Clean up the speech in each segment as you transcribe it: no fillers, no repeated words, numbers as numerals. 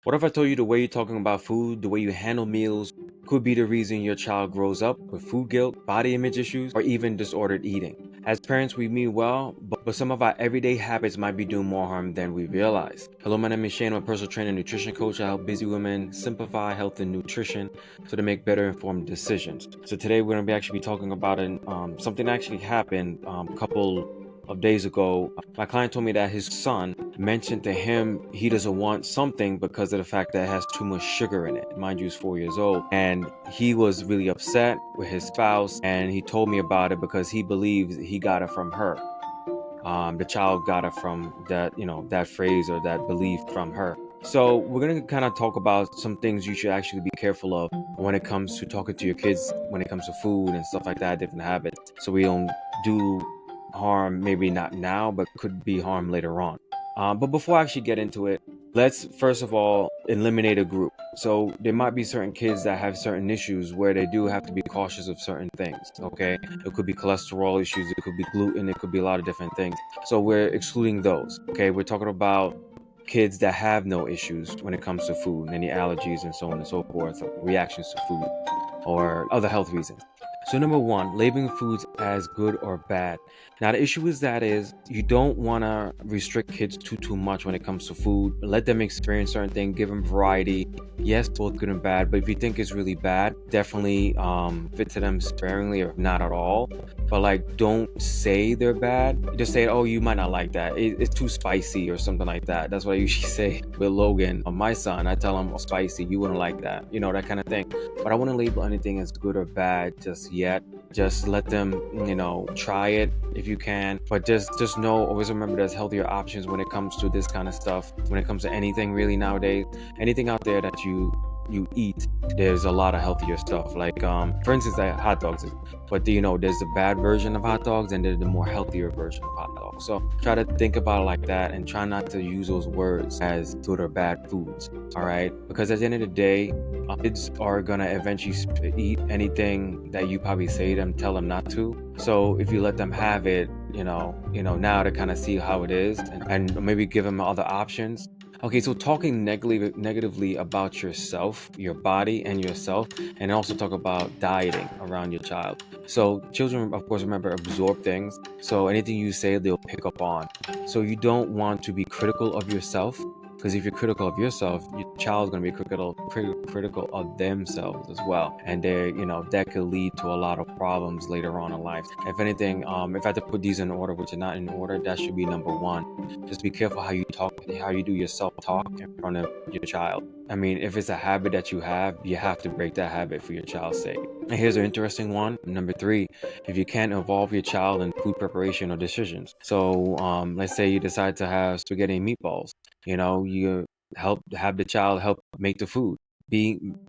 What if I told you the way you're talking about food, the way you handle meals, could be the reason your child grows up with food guilt, body image issues, or even disordered eating? As parents, we mean well, but some of our everyday habits might be doing more harm than we realize. Hello, my name is Shane. I'm a personal trainer and nutrition coach. I help busy women simplify health and nutrition so they make better informed decisions. So today we're going to actually be talking about something that actually happened a couple of days ago. My client told me that his son mentioned to him he doesn't want something because of the fact that it has too much sugar in it. Mind you, he's 4 years old, and he was really upset with his spouse, and he told me about it because he believes he got it from her. The child got it from that phrase or that belief from her. So we're going to kind of talk about some things you should actually be careful of when it comes to talking to your kids, when it comes to food and stuff like that, different habits, so we don't do harm, maybe not now, but could be harm later on. But before I actually get into it, let's first of all eliminate a group. So there might be certain kids that have certain issues where they do have to be cautious of certain things. Okay, it could be cholesterol issues, it could be gluten, it could be a lot of different things. So we're excluding those. Okay, we're talking about kids that have no issues when it comes to food, any allergies and so on and so forth, reactions to food or other health reasons. So number one, labeling foods as good or bad. Now the issue is you don't want to restrict kids too much when it comes to food. Let them experience certain things, give them variety. Yes, both good and bad, but if you think it's really bad, definitely fit to them sparingly or not at all. But like, don't say they're bad. Just say, oh, you might not like that. It's too spicy or something like that. That's what I usually say with Logan, my son. I tell him, oh, spicy, you wouldn't like that, that kind of thing. But I wouldn't label anything as good or bad just yet. Just let them, try it if you can. But just know, always remember there's healthier options when it comes to this kind of stuff. When it comes to anything really nowadays, anything out there that you eat, there's a lot of healthier stuff. Like for instance, like hot dogs. But there's the bad version of hot dogs and there's the more healthier version of hot dogs. So try to think about it like that and try not to use those words as good or bad foods. All right, because at the end of the day, kids are gonna eventually eat anything that you probably say them, tell them not to. So if you let them have it, now to kind of see how it is and maybe give them other options. Okay, so talking negatively about yourself, your body, and yourself, and also talk about dieting around your child. So children, of course, remember, absorb things. So anything you say, they'll pick up on. So you don't want to be critical of yourself, because if you're critical of yourself, your child's going to be critical of themselves as well. And that could lead to a lot of problems later on in life. If anything, if I had to put these in order, which are not in order, that should be number one. Just be careful how you talk, how you do your self-talk in front of your child. I mean, if it's a habit that you have to break that habit for your child's sake. And here's an interesting one. Number three, if you can't involve your child in food preparation or decisions. So let's say you decide to have spaghetti and meatballs. You have the child help make the food.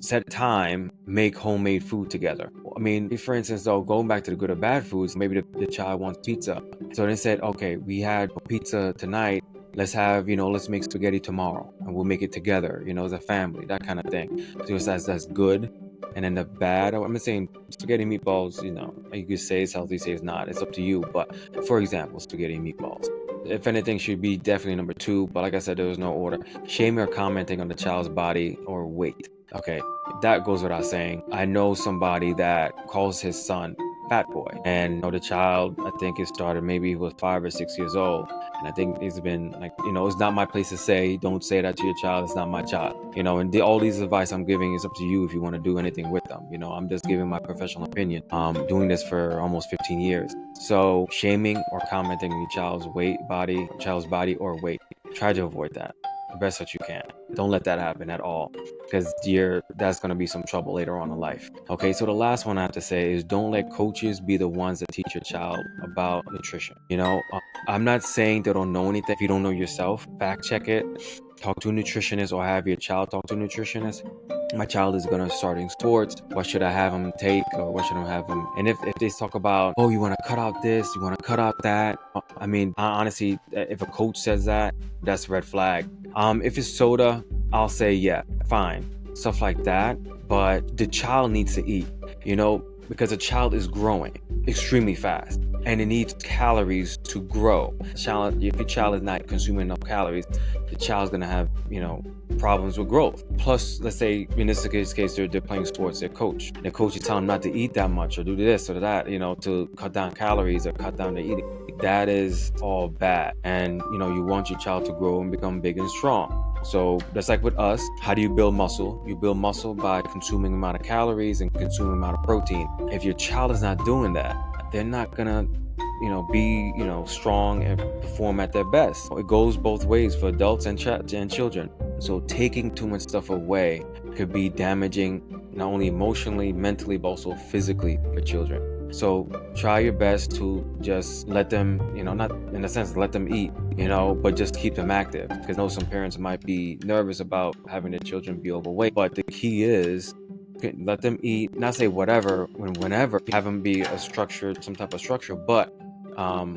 Set time, make homemade food together. I mean, for instance, though, going back to the good or bad foods, maybe the child wants pizza. So they said, okay, we had pizza tonight. Let's make spaghetti tomorrow and we'll make it together, as a family, that kind of thing. So that's good. And then the bad, I'm not saying spaghetti and meatballs, you could say it's healthy, say it's not. It's up to you. But for example, spaghetti and meatballs. If anything, should be definitely number two. But like I said, there was no order. Shaming or commenting on the child's body or weight. Okay, that goes without saying. I know somebody that calls his son fat boy, and the child, I think it started maybe he was 5 or 6 years old, and I think it's been like, it's not my place to say, don't say that to your child. It's not my child, and all these advice I'm giving is up to you if you want to do anything with them. I'm just giving my professional opinion. Doing this for almost 15 years. So shaming or commenting on your child's body or weight, try to avoid that the best that you can. Don't let that happen at all, because that's going to be some trouble later on in life. Okay, so the last one I have to say is don't let coaches be the ones that teach your child about nutrition. I'm not saying they don't know anything. If you don't know yourself, fact check it. Talk to a nutritionist or have your child talk to a nutritionist. My child is going to start in sports. What should I have him take, or what should I have him? And if they talk about, oh, you want to cut out this, you want to cut out that. I mean, honestly, if a coach says that, that's a red flag. If it's soda, I'll say, yeah, fine. Stuff like that. But the child needs to eat, because a child is growing extremely fast. and it needs calories to grow. If your child is not consuming enough calories, the child's gonna have, problems with growth. Plus, let's say in this case they're playing sports, their coach is telling them not to eat that much or do this or that, to cut down calories or cut down their eating. That is all bad. And you want your child to grow and become big and strong. So that's like with us. How do you build muscle? You build muscle by consuming amount of calories and consuming amount of protein. If your child is not doing that, they're not gonna be strong and perform at their best. It goes both ways for adults and children. So taking too much stuff away could be damaging, not only emotionally, mentally, but also physically for children. So try your best to just let them, not in a sense let them eat, but just keep them active. Because I know some parents might be nervous about having their children be overweight, but the key is let them eat, not say whatever, whenever, have them be some type of structure, but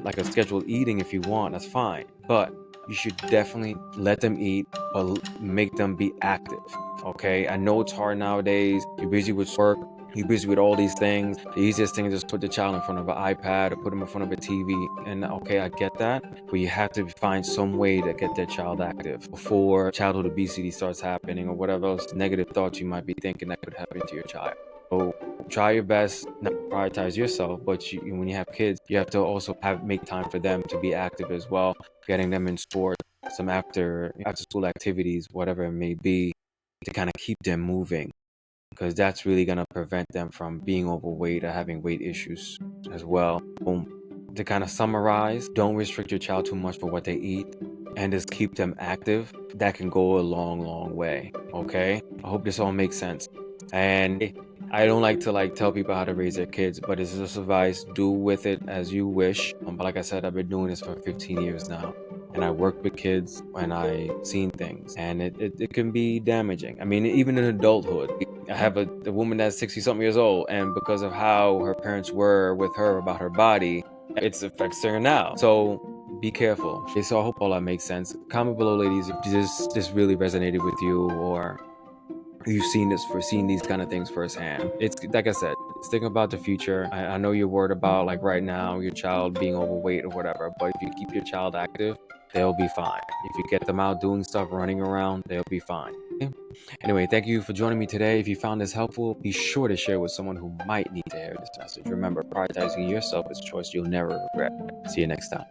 like a scheduled eating if you want, that's fine. But you should definitely let them eat, but make them be active. Okay, I know it's hard nowadays. You're busy with work, you're busy with all these things. The easiest thing is just put the child in front of an iPad or put them in front of a TV. And okay, I get that, but you have to find some way to get that child active before childhood obesity starts happening or whatever else negative thoughts you might be thinking that could happen to your child. So try your best not to prioritize yourself, but when you have kids, you have to also make time for them to be active as well, getting them in sports, some after school activities, whatever it may be, to kind of keep them moving, because that's really going to prevent them from being overweight or having weight issues as well. To kind of summarize, don't restrict your child too much for what they eat and just keep them active. That can go a long way. Okay, I hope this all makes sense. And I don't like to tell people how to raise their kids, but it's just advice. Do with it as you wish. But like I said, I've been doing this for 15 years now, and I work with kids and I've seen things, and it can be damaging. I mean, even in adulthood. I have a woman that's 60-something years old, and because of how her parents were with her about her body, it affects her now. So be careful. Okay, so I hope all that makes sense. Comment below, ladies, if this really resonated with you, or you've seen these kind of things firsthand. It's like I said, it's thinking about the future. I know you're worried about right now your child being overweight or whatever, but if you keep your child active, they'll be fine. If you get them out doing stuff, running around, they'll be fine. Okay? Anyway, thank you for joining me today. If you found this helpful, be sure to share with someone who might need to hear this message. Remember, prioritizing yourself is a choice you'll never regret. See you next time.